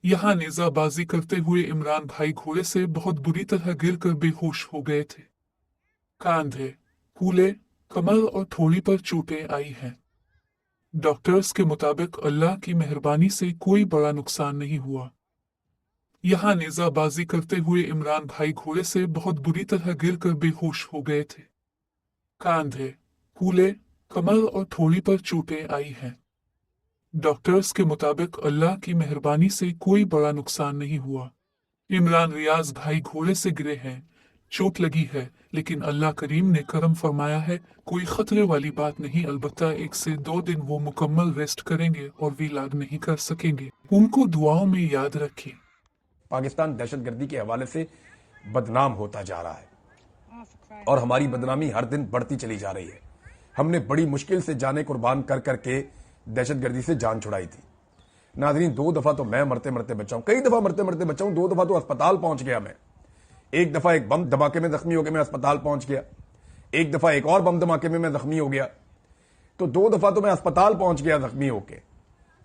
यहाँ नेजाबाजी करते हुए इमरान भाई घोड़े से बहुत बुरी तरह गिरकर बेहोश हो गए थे। कांधे, कूल्हे, कमर और थोड़ी पर चोटें आई हैं। डॉक्टर्स के मुताबिक अल्लाह की मेहरबानी से कोई बड़ा नुकसान नहीं हुआ। यहाँ नेजाबाजी करते हुए इमरान भाई घोड़े से बहुत बुरी तरह गिरकर बेहोश हो गए थे। कांधे, कूल्हे, कमर और थोड़ी पर चोटें आई हैं। डॉक्टर्स के मुताबिक अल्लाह की मेहरबानी से कोई बड़ा नुकसान नहीं हुआ। इमरान रियाज भाई घोड़े से गिरे हैं, चोट लगी है, लेकिन अल्लाह करीम ने करम फरमाया है, कोई खतरे वाली बात नहीं। अलबत्ता 1 से 2 दिन वो मुकम्मल रेस्ट करेंगे और विलाग नहीं कर सकेंगे। उनको दुआओं में याद रखें। पाकिस्तान दहशतगर्दी के हवाले से बदनाम होता जा रहा है और हमारी बदनामी हर दिन बढ़ती चली जा रही है। हमने बड़ी मुश्किल से जाने कुर्बान कर करके दहशतगर्दी से जान छुड़ाई थी। नाज़रीन, 2 दफा तो मैं मरते मरते बचा हूं, कई दफा मरते मरते बचा हूं। 2 दफा तो अस्पताल पहुंच गया मैं। एक दफा एक बम धमाके में जख्मी होकर मैं अस्पताल पहुंच गया, एक दफा एक और बम धमाके में मैं जख्मी हो गया। तो 2 दफा तो मैं अस्पताल पहुंच गया जख्मी होके,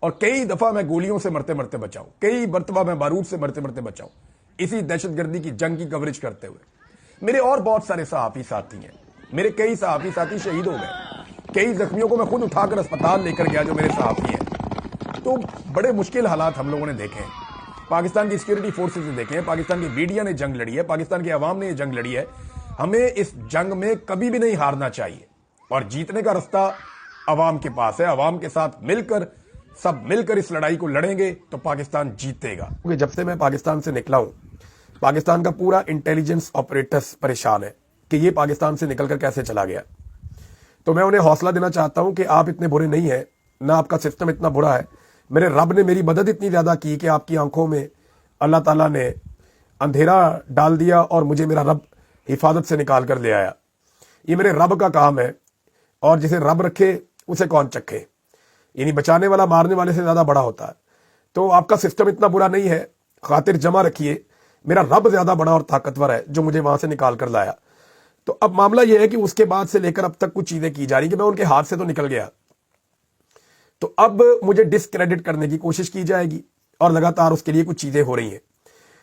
और कई दफा मैं गोलियों से मरते मरते बचाऊं, कई मरतबा मैं बारूद से मरते मरते बचाऊं, इसी दहशतगर्दी की जंग की कवरेज करते हुए। मेरे और बहुत सारे सहाफी साथी हैं, मेरे कई सहाफी साथी शहीद हो गए, कई जख्मियों को मैं खुद उठाकर अस्पताल लेकर गया जो मेरे सहाफी हैं। तो बड़े मुश्किल हालात हम लोगों ने देखे हैं। पाकिस्तान की सिक्योरिटी फोर्सेज ने देखे हैं, पाकिस्तान की मीडिया ने जंग लड़ी है, पाकिस्तान की आवाम ने यह जंग लड़ी है। हमें इस जंग में कभी भी नहीं हारना चाहिए और जीतने का रास्ता आवाम के पास है। आवाम के साथ मिलकर, सब मिलकर इस लड़ाई को लड़ेंगे तो पाकिस्तान जीतेगा। क्योंकि जब से मैं पाकिस्तान से निकला हूं, पाकिस्तान का पूरा इंटेलिजेंस ऑपरेटर्स परेशान है कि ये पाकिस्तान से निकलकर कैसे चला गया। तो मैं उन्हें हौसला देना चाहता हूं कि आप इतने बुरे नहीं हैं, ना आपका सिस्टम इतना बुरा है। मेरे रब ने मेरी मदद इतनी ज्यादा की कि आपकी आंखों में अल्लाह ताला ने अंधेरा डाल दिया और मुझे मेरा रब हिफाजत से निकाल कर ले आया। ये मेरे रब का काम है, और जिसे रब रखे उसे कौन चखे। यानी बचाने वाला मारने वाले से ज्यादा बड़ा होता है। तो आपका सिस्टम इतना बुरा नहीं है, खातिर जमा रखिए। मेरा रब ज्यादा बड़ा और ताकतवर है जो मुझे वहां से निकाल कर लाया। तो अब मामला यह है कि उसके बाद से लेकर अब तक कुछ चीजें की जा रही कि मैं उनके हाथ से तो निकल गया, तो अब मुझे डिस्क्रेडिट करने की कोशिश की जाएगी और लगातार उसके लिए कुछ चीजें हो रही हैं।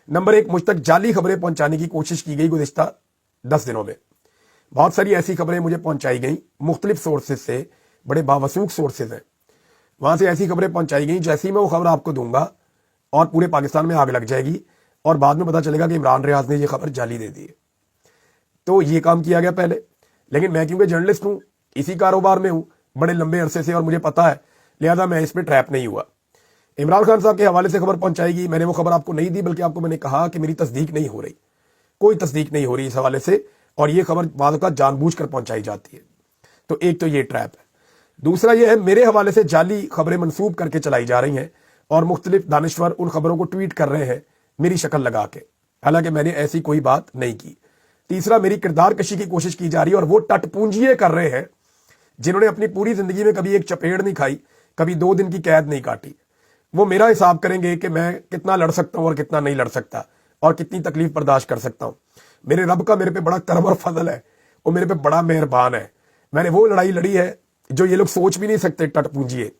नंबर 1, मुझ तक जाली खबरें पहुंचाने की कोशिश की गई गुज़िश्ता 10 दिनों में। बहुत सारी ऐसी खबरें मुझे पहुंचाई गई मुख्तलिफ सोर्सेज से, बड़े बावसूख सोर्सेज हैं, वहां से ऐसी खबरें पहुंचाई गई जैसी मैं वो खबर आपको दूंगा और पूरे पाकिस्तान में आग लग जाएगी और बाद में पता चलेगा कि इमरान रियाज ने ये खबर जाली दे दी है। तो ये काम किया गया पहले, लेकिन मैं क्योंकि जर्नलिस्ट हूं, इसी कारोबार में हूं बड़े लंबे अरसे से और मुझे पता है, लिहाजा मैं इसमें ट्रैप नहीं हुआ। इमरान खान साहब के हवाले से खबर पहुंचाएगी, मैंने वो खबर आपको नहीं दी, बल्कि आपको मैंने कहा कि मेरी तस्दीक नहीं हो रही, कोई तस्दीक नहीं हो रही इस हवाले से, और ये खबर बाद का जानबूझकर पहुंचाई जाती है। तो एक तो ये ट्रैप है। दूसरा ये है, मेरे हवाले से जाली खबरें मंसूब करके चलाई जा रही हैं और मुख्तलिफ दानिश्वर उन खबरों को ट्वीट कर रहे हैं मेरी शक्ल लगा के, हालांकि मैंने ऐसी कोई बात नहीं की। तीसरा, मेरी किरदार कशी की कोशिश की जा रही है और वो टटपूंजिए कर रहे हैं जिन्होंने अपनी पूरी जिंदगी में कभी एक चपेड़ नहीं खाई, कभी 2 दिन की कैद नहीं काटी। वो मेरा हिसाब करेंगे कि मैं कितना लड़ सकता हूं और कितना नहीं लड़ सकता और कितनी तकलीफ बर्दाश्त कर सकता हूं। मेरे रब का मेरे पे बड़ा करम और फजल है, वो मेरे पे बड़ा मेहरबान है। मैंने वो लड़ाई लड़ी है जो ये लोग सोच भी नहीं सकते, टटपूंजिए।